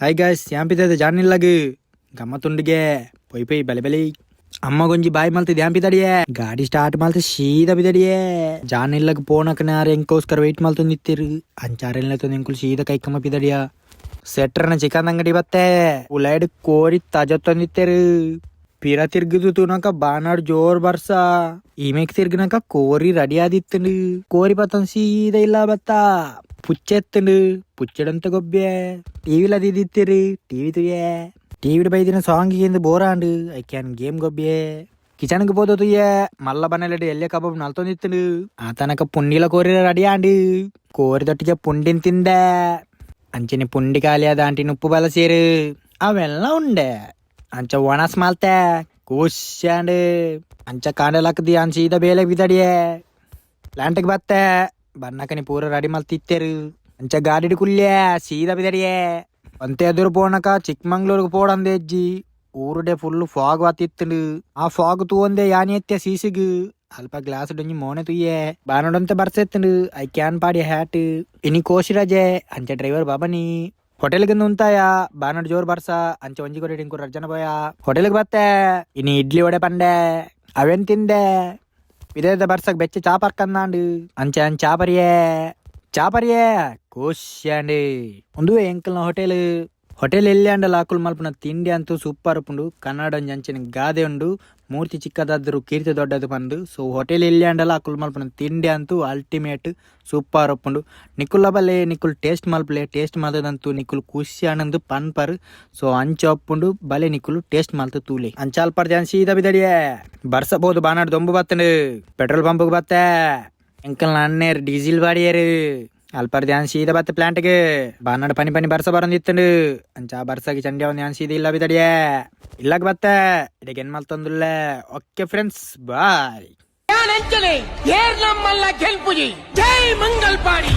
Hi guys ಯಾಂಪಿದ ಜಾನಿಲ್ಲಾಗ ಗಮ್ಮತ್ತುಂಡಿಗೆ ಪೊಯ್ ಬಲೆ ಬಲೆ ಅಮ್ಮ ಗೊಂಜಿ ಬಾಯಿ ಮಲ್ತಿದ್ ಯಾಂಪಿದಡಿಯೇ ಗಾಡಿ ಸ್ಟಾರ್ಟ್ ಮಲ್ತ ಸೀದಾ ಬಿದಡಿಯೇ ಜಾನಿಲ್ಲಾಗ ಪೋನಕನಾರ ಎಂಕೋಸ್ಕರ ವೆಯ್ಟ್ ಮಲ್ತು ನಿಂತಿರು ಅಂಚಾರೆಲ್ಲ ಎಂಕುಲ್ ಸೀದಾ ಕೈಕಮ್ಮ ಪಿದಡಿಯ ಸೆಟ್ರನ ಚಿಕನ್ ಅಂಗಡಿ ಬತ್ತೆ ಉಲಾಯ್ಡ್ ಕೋರಿ ತಾಜಾ ತಂದಿತ್ತೇರು ಪಿರ ತಿರ್ಗಿದು ತುನಕ ಬಾನಾಡ್ ಜೋರ್ ಬರ್ಸ ಈಮೆಕ್ ತಿರ್ಗಿನಕ ಕೋರಿ ರೆಡಿ ಆದಿತ್ತು ಕೋರಿ ಬತ್ತನ್ ಸೀದಾ ಇಲ್ಲ ಬತ್ತ പുച്ചെത്തുണ്ട് പുച്ചെടുത്ത കൊബ്ബേ ടിവിലതിത്തിരി ടിവി തുയ്യേ ಟಿವಿಡ್ ಬೈದಿನ ಸಾಂಗಿಗೆ ಬೋರಾಂಡು ಐ ಕ್ಯಾನ್ ಗೇಮ್ ಗೊಬ್ಬಿಯೇ ಕಿಚನ್ಗೆ పోదో ತುಯ್ಯೇ మల్ల బనలెడు ఎల్లే కబాబ్ నల్తొందిత్తుండు ఆ తనక పుండిల కోరి రెడీయాండు కోరి తొట్టికే పుండిని తిండే అంచెని పుండి కాలియా దాంటి ఉప్పు బలసేరు అವೆಲ್ಲ ఉండే ಅಂಚ ಒಣಸ್ ಮಾಲ್ತೆ ಕೂಶ್ಯಾಂಡು ಅಂಚ ಕಾಂಡಲಕ್ದಿ ಅನ್ ಸೀದಾ ಬೇಲೆ ಬಿದಡಿಯೇ ಪ್ಲಾಂಟ್ಗೆ ಬತ್ತೆ ಬನ್ನಕನಿ ಪೂರ ರೆಡಿ ಮಲ್ತಿತ್ತೇರು ಅಂಚ ಗಾಡಿ ಕುಲ್ಯೆ ಸೀದಾ ಬಿದಡಿಯೇ ಅಂತೆ ಎದುರು ಪೋನಕ ಚಿಕ್ಕಮಂಗ್ಳೂರ್ಗೆ ಪೋಡಂದೆ ಅಜ್ಜಿ ಊರುಡೆ ಫುಲ್ ಫಾಗ್ ವಾತಿತ್ತು ಆ ಫಾಗ್ ತೂಂದೆ ಯಾನಿ ಎತ್ತೆ ಸೀಸಿಗು ಅಲ್ಪ ಗ್ಲಾಸ್ ಡೊಂಜಿ ಮೋನೆ ತುಯ್ಯೆ ಬಾನೋಡಂತೆ ಬರ್ಸೆತ್ತು ಐ ಕ್ಯಾನ್ ಪಾಡಿ ಹ್ಯಾಟ್ ಇನಿ ಕೋಶಿರಾಜೆ ಅಂಚೆ ಡ್ರೈವರ್ ಬಾಬನಿ ಹೋಟೆಲ್ಗೆ ಉಂತಾಯ ಬಾನಡ್ ಜೋರ್ ಬರ್ಸ ಅಂಚೆ ಒಂಜಿ ಕೊಡಿ ಇಂಕೂ ರಜನ ಬೋಯ ಹೋಟೆಲ್ಗೆ ಬತ್ತೆ ಇನಿ ಇಡ್ಲಿ ವಡೆ ಪಂಡೆ ಅವೆನ್ ತಿಂದೆ ವಿದೇದ ಬರ್ಸಕ್ ಬೆಚ್ಚ ಚಾಪರ್ಕಂದಾಂಡು ಅಂಚೆ ಅನ್ ಚಾಪರಿಯೇ ಕೋಶ್ಯಾಂಡಿ ಒಂದು ಎಂಕಲ್ನ ಹೋಟೆಲ್ ಎಲ್ಲಿ ಅಂಡಲ್ಲ ಆಕುಲ್ ಮಲ್ಪನ ತಿಂಡಿ ಅಂತೂ ಸೂಪರ್ ಉಪ್ಪುಂಡು ಕನ್ನಡ ಅಂಚಿನ ಗಾದೆ ಉಂಡು ಮೂರ್ತಿ ಚಿಕ್ಕದಾದ್ರು ಕೀರ್ತಿ ದೊಡ್ಡದು ಬಂದು ಸೊ ಹೋಟೆಲ್ ಎಲ್ಲಿ ಅಂಡಲ್ಲ ಆಕುಲ್ ಮಲ್ಪನ ತಿಂಡಿ ಅಂತೂ ಅಲ್ಟಿಮೇಟ್ ಸೂಪರ್ ಉಪ್ಪುಂಡು ನಿಕ್ಕುಲ ಬಲ್ಲೆ ನಿಕ್ಕುಲ್ ಟೇಸ್ಟ್ ಮಲ್ಪಲೆ ಟೇಸ್ಟ್ ಮಲ್ತದಂತೂ ನಿಕ್ಕುಲ್ ಖುಷಿ ಆನಂದ್ ಪನ್ಪರ್ ಸೊ ಅಂಚ ಒಪ್ಪುಂಡು ಬಲೆ ನಿಕ್ಕುಲು ಟೇಸ್ಟ್ ಮಲ್ತ ತೂಲೆ ಅಂಚಾಲ್ಪರ್ ಜಾನ್ ಸೀದಾ ಬಿದಡಿಯೇ ಬರ್ಸಬಹುದು ಬಾನಾಡ್ ದೊಂಬು ಬತ್ತಂಡು ಪೆಟ್ರೋಲ್ ಪಂಪ್ಗೆ ಬತ್ತೆ ಎಂಕಲ್ನ ಅಣ್ಣೇರು ಡೀಸೆಲ್ ಬಾಡಿಯೇರು ಅಲ್ಪರ್ ಧ್ಯಾನ್ ಸೀದಾ ಬತ್ತೆ ಪ್ಲಾಂಟ್ಗೆ ಬಾನಾಡ್ ಪನಿ ಬರ್ಸ ಬರಂದಿತ್ತಂಡು ಅಂಚ ಬರ್ಸಾಗಿ ಚಂಡಿ ಅವನ್ ಧ್ಯಾನ್ ಸೀದಾ ಇಲ್ಲ ಬಿದಡಿಯೇ ಇಲ್ಲಾಗ ಬತ್ತೆ ಇದಕ್ಕೆ ಏನ್ ಮಲ್ತೊಂದುಲ್ಲ ಓಕೆ ಫ್ರೆಂಡ್ಸ್ ಬಾಯ್ ಜೈ ಮಂಗಲ್ ಪಾಡಿ.